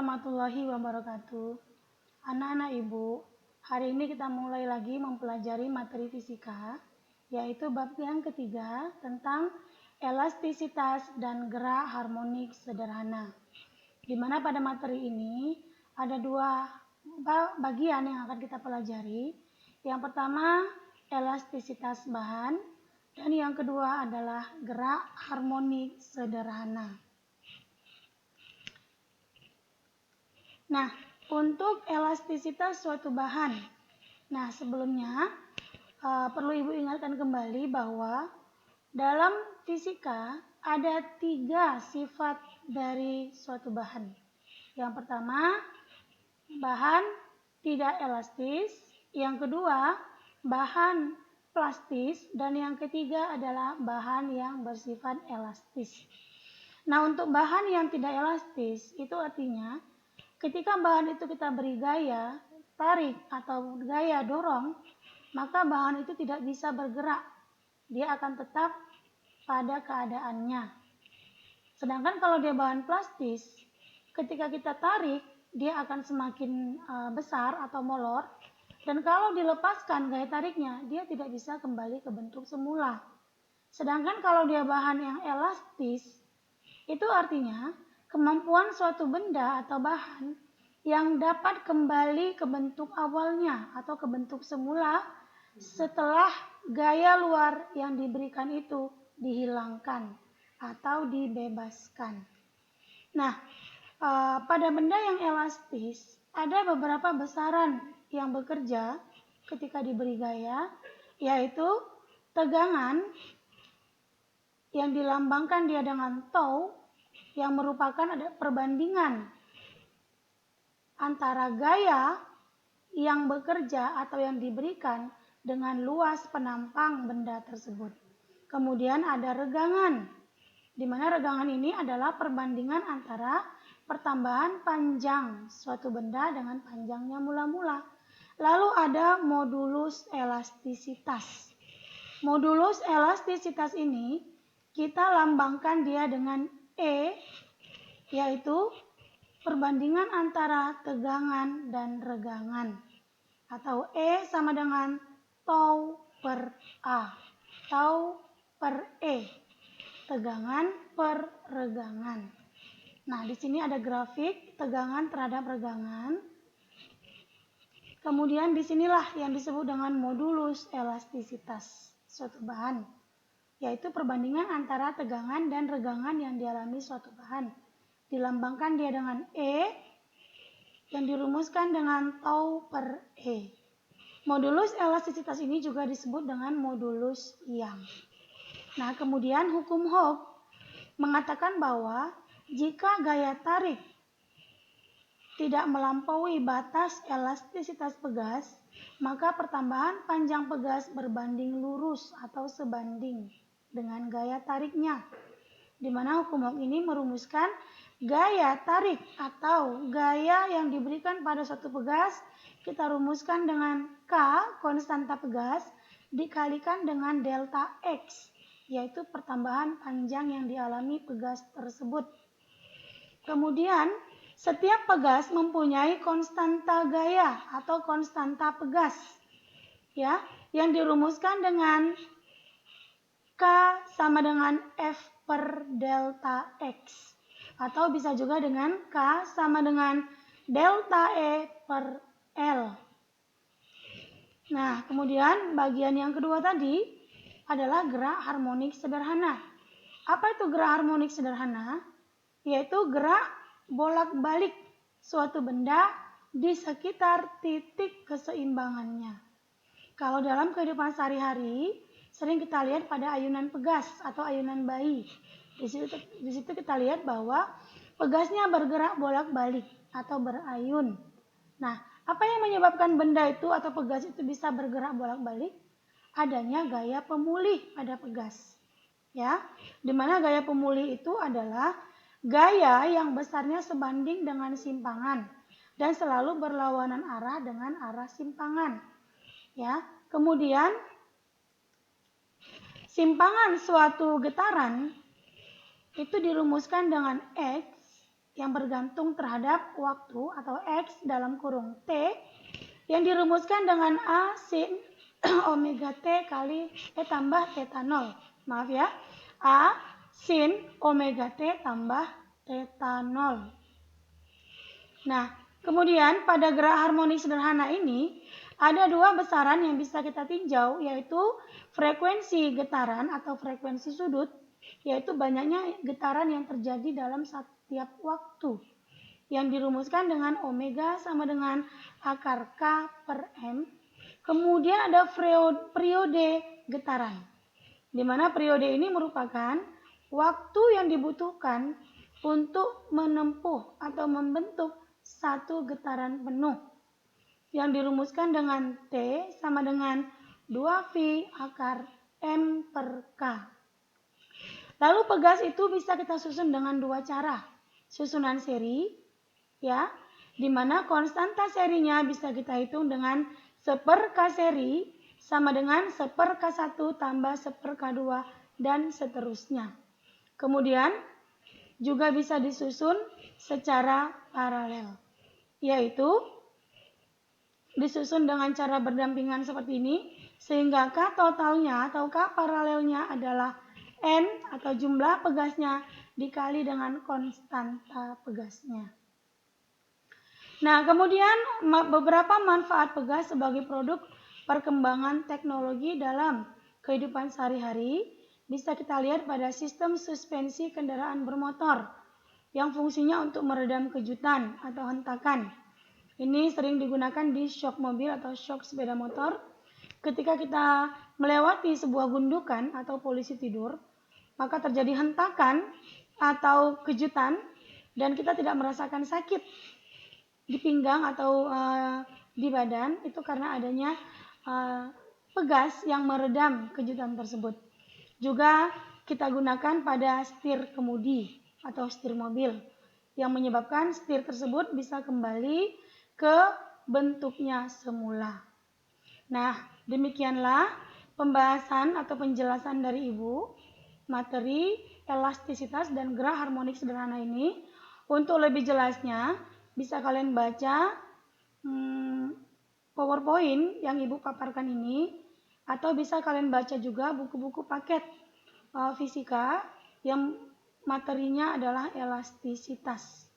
warahmatullahi wabarakatuh. Anak-anak ibu, hari ini kita mulai lagi mempelajari materi fisika, yaitu bab yang ketiga tentang elastisitas dan gerak harmonik sederhana. Di mana pada materi ini ada dua bagian yang akan kita pelajari. Yang pertama, elastisitas bahan, dan yang kedua adalah gerak harmonik sederhana. Nah, untuk elastisitas suatu bahan. Nah, sebelumnya perlu Ibu ingatkan kembali bahwa dalam fisika ada 3 sifat dari suatu bahan. Yang pertama, bahan tidak elastis. Yang kedua, bahan plastis. Dan yang ketiga adalah bahan yang bersifat elastis. Nah, untuk bahan yang tidak elastis, itu artinya ketika bahan itu kita beri gaya tarik atau gaya dorong, maka bahan itu tidak bisa bergerak. Dia akan tetap pada keadaannya. Sedangkan kalau dia bahan plastis, ketika kita tarik, dia akan semakin besar atau molor. Dan kalau dilepaskan gaya tariknya, dia tidak bisa kembali ke bentuk semula. Sedangkan kalau dia bahan yang elastis, itu artinya kemampuan suatu benda atau bahan yang dapat kembali ke bentuk awalnya atau ke bentuk semula setelah gaya luar yang diberikan itu dihilangkan atau dibebaskan. Nah, pada benda yang elastis ada beberapa besaran yang bekerja ketika diberi gaya, yaitu tegangan yang dilambangkan dia dengan tau, yang merupakan ada perbandingan antara gaya yang bekerja atau yang diberikan dengan luas penampang benda tersebut. Kemudian ada regangan, di mana regangan ini adalah perbandingan antara pertambahan panjang suatu benda dengan panjangnya mula-mula. Lalu ada modulus elastisitas. Modulus elastisitas ini kita lambangkan dia dengan E, yaitu perbandingan antara tegangan dan regangan. Atau E sama dengan tau per A. Tau per E. Tegangan per regangan. Nah, di sini ada grafik tegangan terhadap regangan. Kemudian disinilah yang disebut dengan modulus elastisitas suatu bahan, yaitu perbandingan antara tegangan dan regangan yang dialami suatu bahan. Dilambangkan dia dengan E, yang dirumuskan dengan tau per E. Modulus elastisitas ini juga disebut dengan modulus Young. Nah, kemudian hukum Hooke mengatakan bahwa jika gaya tarik tidak melampaui batas elastisitas pegas, maka pertambahan panjang pegas berbanding lurus atau sebanding dengan gaya tariknya. Di mana hukum Hooke ini merumuskan gaya tarik atau gaya yang diberikan pada suatu pegas kita rumuskan dengan K, konstanta pegas, dikalikan dengan delta X, yaitu pertambahan panjang yang dialami pegas tersebut. Kemudian setiap pegas mempunyai konstanta gaya atau konstanta pegas, ya, yang dirumuskan dengan K sama dengan F per delta X, atau bisa juga dengan K sama dengan delta E per L. Nah, kemudian bagian yang kedua tadi adalah gerak harmonik sederhana. Apa itu gerak harmonik sederhana? Yaitu gerak bolak-balik suatu benda di sekitar titik keseimbangannya. Kalau dalam kehidupan sehari-hari sering kita lihat pada ayunan pegas atau ayunan bayi. Di situ kita lihat bahwa pegasnya bergerak bolak-balik atau berayun. Nah, apa yang menyebabkan benda itu atau pegas itu bisa bergerak bolak-balik? Adanya gaya pemulih pada pegas. Ya, di mana gaya pemulih itu adalah gaya yang besarnya sebanding dengan simpangan dan selalu berlawanan arah dengan arah simpangan. Ya, kemudian simpangan suatu getaran itu dirumuskan dengan X, yang bergantung terhadap waktu atau X dalam kurung T yang dirumuskan dengan A sin omega T kali tambah theta 0. Maaf ya, A sin omega T tambah theta 0. Nah, kemudian pada gerak harmonik sederhana ini ada dua besaran yang bisa kita tinjau, yaitu frekuensi getaran atau frekuensi sudut, yaitu banyaknya getaran yang terjadi dalam setiap waktu, yang dirumuskan dengan omega sama dengan akar K per M. Kemudian ada periode getaran, di mana periode ini merupakan waktu yang dibutuhkan untuk menempuh atau membentuk satu getaran penuh, yang dirumuskan dengan T sama dengan 2V akar M per K. Lalu pegas itu bisa kita susun dengan dua cara. Susunan seri, ya, di mana konstanta serinya bisa kita hitung dengan 1/K seri sama dengan 1/K1 tambah 1/K2 dan seterusnya. Kemudian juga bisa disusun secara paralel, yaitu disusun dengan cara berdampingan seperti ini, sehingga K totalnya atau K paralelnya adalah N atau jumlah pegasnya dikali dengan konstanta pegasnya. Nah, kemudian beberapa manfaat pegas sebagai produk perkembangan teknologi dalam kehidupan sehari-hari bisa kita lihat pada sistem suspensi kendaraan bermotor yang fungsinya untuk meredam kejutan atau hentakan. Ini sering digunakan di shock mobil atau shock sepeda motor. Ketika kita melewati sebuah gundukan atau polisi tidur, maka terjadi hentakan atau kejutan dan kita tidak merasakan sakit di pinggang atau di badan, itu karena adanya pegas yang meredam kejutan tersebut. Juga kita gunakan pada setir kemudi atau setir mobil yang menyebabkan setir tersebut bisa kembali ke bentuknya semula. Nah, demikianlah pembahasan atau penjelasan dari Ibu materi elastisitas dan gerak harmonik sederhana ini. Untuk lebih jelasnya bisa kalian baca PowerPoint yang Ibu paparkan ini, atau bisa kalian baca juga buku-buku paket fisika yang materinya adalah elastisitas.